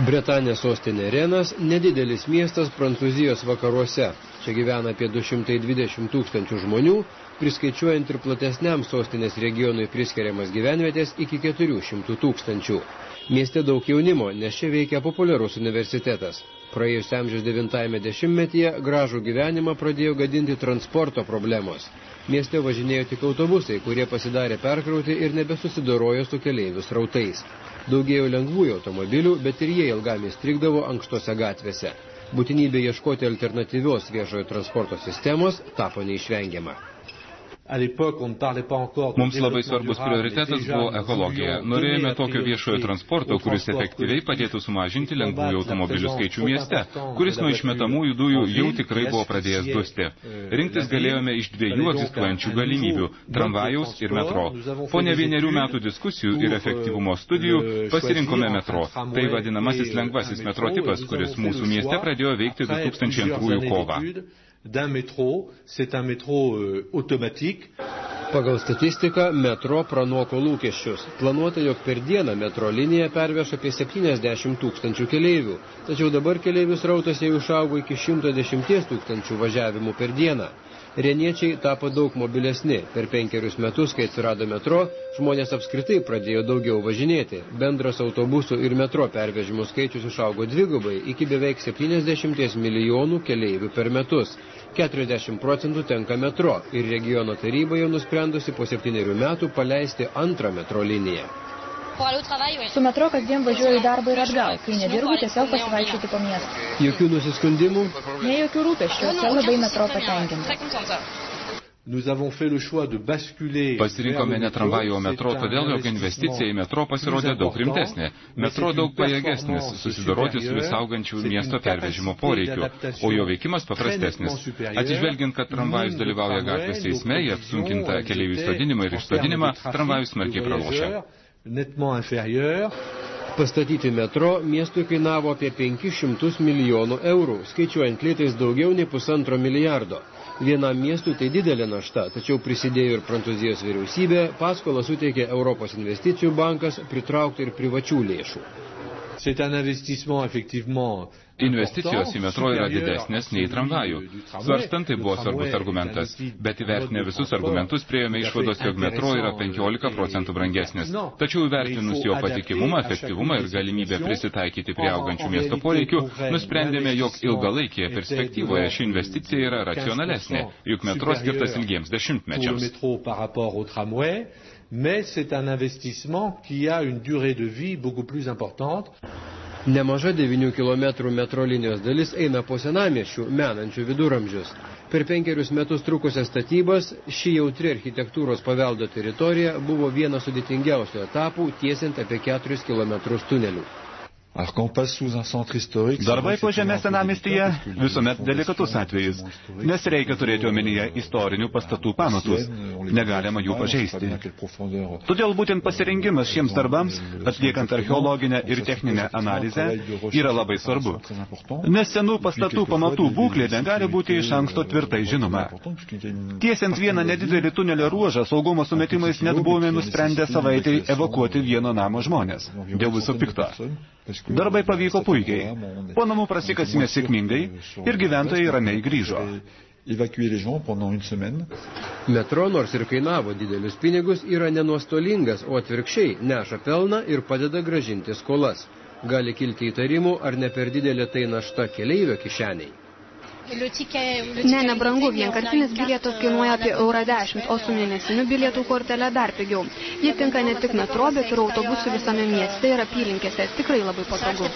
Bretanės sostinė Renas – nedidelis miestas Prancūzijos vakaruose. Čia gyvena apie 220 tūkstančių žmonių, priskaičiuojant ir platesniam sostinės regionui priskiriamas gyvenvietės iki 400 tūkstančių. Mieste daug jaunimo, nes čia veikia populiarus universitetas. Praėjus amžiaus 9-ame dešimtmetyje gražų gyvenimą pradėjo gadinti transporto problemos. Mieste važinėjo tik autobusai, kurie pasidarė perkrauti ir nebesusidorojo su keleivių srautais. Daugėjo lengvųjų automobilių, bet ir jie ilgam įstrigdavo ankštose gatvėse. Būtinybė ieškoti alternatyvios viešojo transporto sistemos tapo neišvengiama. Mums labai svarbus prioritetas buvo ekologija. Norėjome tokio viešojo transporto, kuris efektyviai padėtų sumažinti lengvųjų automobilių skaičių mieste, kuris nuo išmetamųjų dujų jau tikrai buvo pradėjęs dusti. Rinktis galėjome iš dviejų egzistuojančių galimybių – tramvajaus ir metro. Po ne 1 metų diskusijų ir efektyvumo studijų pasirinkome metro. Tai vadinamasis lengvasis metro tipas, kuris mūsų mieste pradėjo veikti 2002 kovą. D'un métro, c'est un métro automatique. Pagal statistiką, metro pranoko lūkesčius. Planuota, jog per dieną metro linija perveš apie 70 tūkstančių keleivių, tačiau dabar keleivių srautas jau išaugo iki 110 tūkstančių važiavimų per dieną. Reniečiai tapo daug mobilesni. Per 5 metus, kai atsirado metro, žmonės apskritai pradėjo daugiau važinėti. Bendras autobusų ir metro pervežimų skaičius išaugo dvigubai iki beveik 70 milijonų keleivių per metus. 40% tenka metro ir regiono taryba jau nusprendusi po 7 metų paleisti antrą metro liniją. Su metro kasdien važiuoju į darbą ir atgal, kai nedirbu, tiesiog pasivaikščioti po miestą. Jokių nusiskundimų? Ne jokių rūpesčių, labai metro patenkinta. Pasirinkome ne tramvajų, o metro, todėl jog investicija į metro pasirodė daug rimtesnė. Metro daug pajėgesnis susidoroti su vis augančių miesto pervežimo poreikiu, o jo veikimas paprastesnis. Atsižvelgiant, kad tramvajus dalyvauja gatvės eisme, jie apsunkinta keleivių sodinimą ir išsodinimą, tramvajus smarkiai pralošia. Pastatyti metro miestui kainavo apie 500 milijonų eurų, skaičiuojant litais daugiau nei 1,5 milijardo. Vienam miestui tai didelė našta, tačiau prisidėjo ir Prancūzijos vyriausybė, paskolą suteikė Europos investicijų bankas, pritraukti ir privačių lėšų. Investicijos į metro yra didesnės nei tramvajų. Svarstant tai buvo svarbus argumentas, bet įvertinę visus argumentus priėjome išvados, jog metro yra 15% brangesnis. Tačiau įvertinus jo patikimumą, efektyvumą ir galimybę prisitaikyti prie augančių miesto poreikių, nusprendėme, jog ilgalaikėje perspektyvoje ši investicija yra racionalesnė, juk metro skirtas ilgiems dešimtmečiams. Mais c'est un investissement qui a une durée de vie beaucoup plus importante. Nemaža 9 km metro linijos dalis eina po senamiesčių, menančių viduramžius. Per 5 metus trukusias statybas, ši jautri architektūros paveldo teritorija buvo vienas sudėtingiausių etapų, tiesiant apie 4 km tunelių. Darbai po žeme senamiestyje visuomet delikatus atvejis, nes reikia turėti omenyje istorinių pastatų pamatus, negalima jų pažeisti. Todėl būtent pasirengimas šiems darbams, atliekant archeologinę ir techninę analizę, yra labai svarbu, nes senų pastatų pamatų būklė negali būti iš anksto tvirtai žinoma. Tiesiant vieną nedidelį tunelio ruožą, saugumo sumetimais net buvome nusprendę savaitei evakuoti vieno namo žmonės, dėl viso pikto. Darbai pavyko puikiai. Po namų prasikasime sėkmingai ir gyventojai ramiai grįžo. Metro, nors ir kainavo didelius pinigus, yra nenuostolingas, o atvirkščiai neša pelną ir padeda grąžinti skolas. Gali kilti įtarimų, ar ne per didelė tai našta keleivio kišeniai. Nebrangu, vienkartinis bilietas kainuoja apie €10, o su mėnesiniu bilietų kortelė dar pigiau. Ji tinka ne tik metro, bet ir autobusų visame mieste ir apylinkėse. Tikrai labai patogu.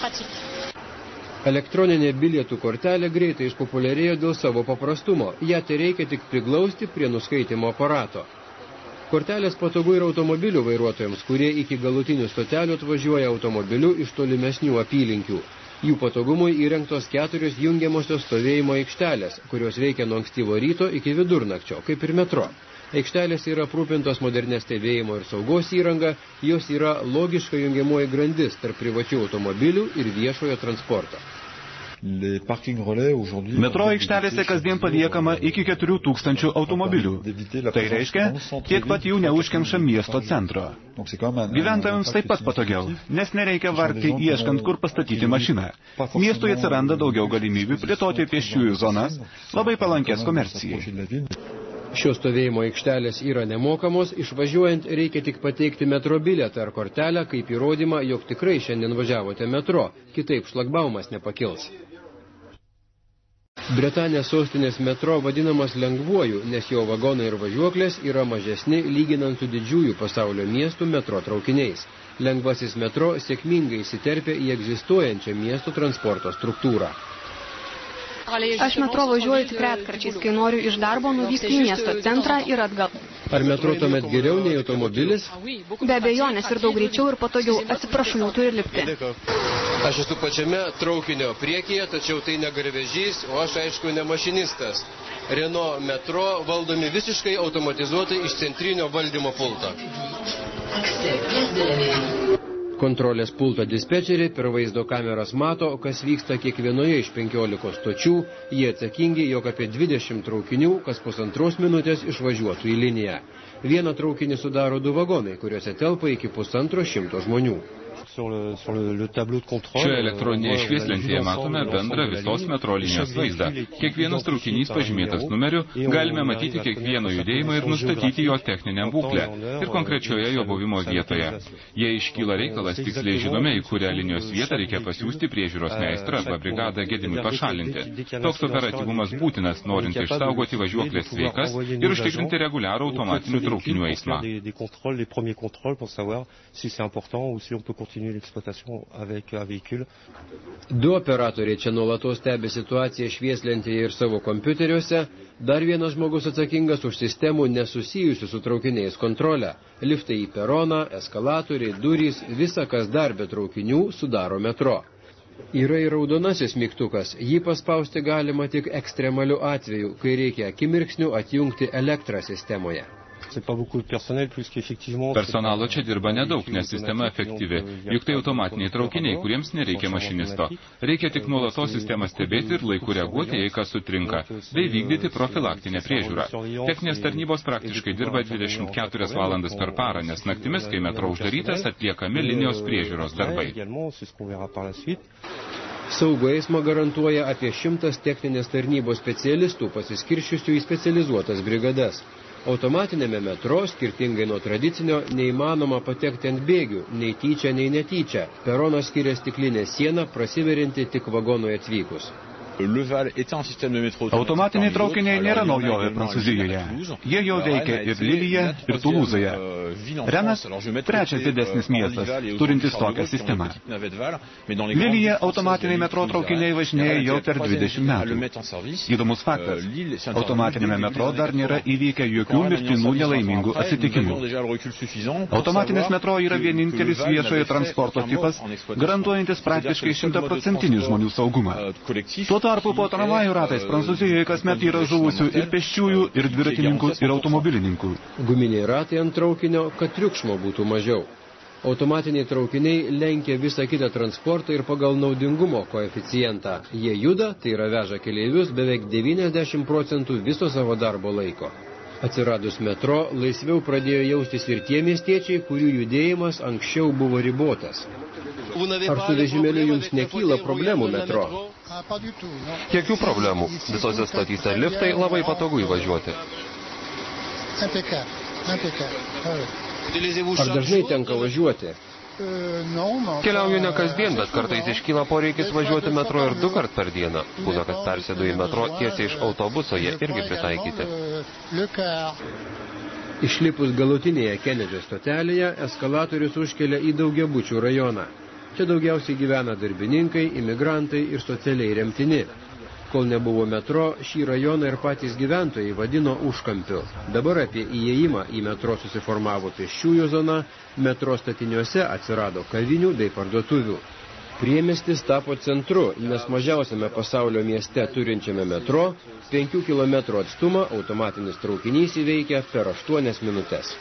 Elektroninė bilietų kortelė greitai išpopuliarėjo dėl savo paprastumo. Ja tereikia tik priglausti prie nuskaitimo aparato. Kortelės patogu ir automobilių vairuotojams, kurie iki galutinių stotelių atvažiuoja automobiliu iš tolimesnių apylinkių. Jų patogumui įrengtos 4 jungiamosios stovėjimo aikštelės, kurios veikia nuo ankstyvo ryto iki vidurnakčio, kaip ir metro. Aikštelės yra aprūpintos modernė stebėjimo ir saugos įranga, jos yra logiška jungiamoji grandis tarp privačių automobilių ir viešojo transporto. Metro aikštelėse kasdien paliekama iki 4000 automobilių. Tai reiškia, tiek pat jų neužkemša miesto centro. Gyventojams taip pat patogiau, nes nereikia vargti ieškant, kur pastatyti mašiną. Miestui atsiranda daugiau galimybių plėtoti pėsčiųjų zonas, labai palankės komercijai. Šios stovėjimo aikštelės yra nemokamos, išvažiuojant reikia tik pateikti metro bilietą ar kortelę kaip įrodymą, jog tikrai šiandien važiavote metro, kitaip šlagbaumas nepakils. Bretanės sostinės metro vadinamas lengvuoju, nes jo vagonai ir važiuoklės yra mažesni lyginant su didžiųjų pasaulio miestų metro traukiniais. Lengvasis metro sėkmingai įsiterpia į egzistuojančią miesto transporto struktūrą. Aš metro važiuoju tik retkarčiais, kai noriu iš darbo nuvykti į miesto centrą ir atgal. Ar metro tuomet geriau nei automobilis? Be abejonės ir daug greičiau ir patogiau. Atsiprašau, jau turi lipti. Aš esu pačiame traukinio priekyje, tačiau tai ne garvežys, o aš aišku ne mašinistas. Renault metro valdomi visiškai automatizuotai iš centrinio valdymo pulto. Kontrolės pulto dispečeriai per vaizdo kameras mato, kas vyksta kiekvienoje iš 15 stočių. Jie atsakingi, jog apie 20 traukinių kas pusantros minutės išvažiuotų į liniją. Vieną traukinį sudaro 2 vagonai, kuriuose telpa iki 150 žmonių. Šioje elektroninėje švieslentėje matome bendrą visos metro linijos vaizdą. Kiekvienas traukinys pažymėtas numeriu, galime matyti kiekvieno judėjimą ir nustatyti jo techninę būklę ir konkrečioje jo buvimo vietoje. Jei iškyla reikalas, tiksliai žinome, į kurią linijos vietą reikia pasiųsti priežiūros meistrą arba brigadą gedimui pašalinti. Toks operatyvumas būtinas, norint išsaugoti važiuoklės sveikas ir užtikrinti reguliarų automatinių traukinių eismą. Du operatoriai čia nuolatos stebi situaciją švieslentėje ir savo kompiuteriuose. Dar vienas žmogus atsakingas už sistemų nesusijusių su traukiniais kontrolę. Liftai į peroną, eskalatoriai, durys, visa kas dar be traukinių sudaro metro. Yra ir raudonasis mygtukas. Jį paspausti galima tik ekstremaliu atveju, kai reikia akimirksniu atjungti elektrą sistemoje. Personalo čia dirba nedaug, nes sistema efektyvi. Juk tai automatiniai traukiniai, kuriems nereikia mašinisto. Reikia tik nuolatos sistemą stebėti ir laiku reaguoti, jei kas sutrinka, bei vykdyti profilaktinę priežiūrą. Techninės tarnybos praktiškai dirba 24 valandas per parą, nes naktimis, kai metro uždarytas, atliekami linijos priežiūros darbai. Saugų eismą garantuoja apie 100 techninės tarnybos specialistų pasiskirščiusių į specializuotas brigadas. Automatinėme metro, skirtingai nuo tradicinio, neįmanoma patekti ant bėgių, nei tyčia, nei netyčia. Peronas skiria stiklinė siena, prasiverinti tik vagonui atvykus. Automatiniai traukiniai nėra naujovė Prancūzijoje. Jie jau veikia ir Lilyje, ir Tulūzoje. Renas – trečias didesnis miestas, turintis tokią sistemą. Lilyje automatiniai metro traukiniai važinėja jau per 20 metų. Įdomus faktas – automatinėme metro dar nėra įvykę jokių mirtinų nelaimingų atsitikimų. Automatinis metro yra vienintelis viešojo transporto tipas, garantuojantis praktiškai 100% žmonių saugumą. Tuo tarpu po tramvajų ratais Prancūzijoje kasmet yra žuvusių ir pėsčiųjų, ir dviratininkų, ir automobilininkų. Guminiai ratai ant traukinio, kad triukšmo būtų mažiau. Automatiniai traukiniai lenkia visą kitą transportą ir pagal naudingumo koeficientą. Jie juda, tai yra veža keleivius, beveik 90% viso savo darbo laiko. Atsiradus metro, laisviau pradėjo jaustis ir tie miestiečiai, kurių judėjimas anksčiau buvo ribotas. Ar su vežimėliu jums nekyla problemų metro? Jokių problemų. Visose stotyse liftai, labai patogu įvažiuoti. Ar dažnai tenka važiuoti? Keliauju ne kasdien, bet kartais iškyla poreikis važiuoti metro ir 2 kart per dieną. Būna, kad persėdu į metro tiesiai iš autobuso, jie irgi pritaikyti. Išlipus galutinėje Kenedžio stotelėje, eskalatorius užkelia į daugiabučių rajoną. Čia daugiausiai gyvena darbininkai, imigrantai ir socialiai remtini. Kol nebuvo metro, šį rajoną ir patys gyventojai vadino užkampiu. Dabar apie įėjimą į metro susiformavo pėsčiųjų zona, metro statiniuose atsirado kavinių bei parduotuvių. Priemiestis tapo centru, nes mažiausiame pasaulio mieste turinčiame metro 5 km atstumą automatinis traukinys įveikia per 8 minutes.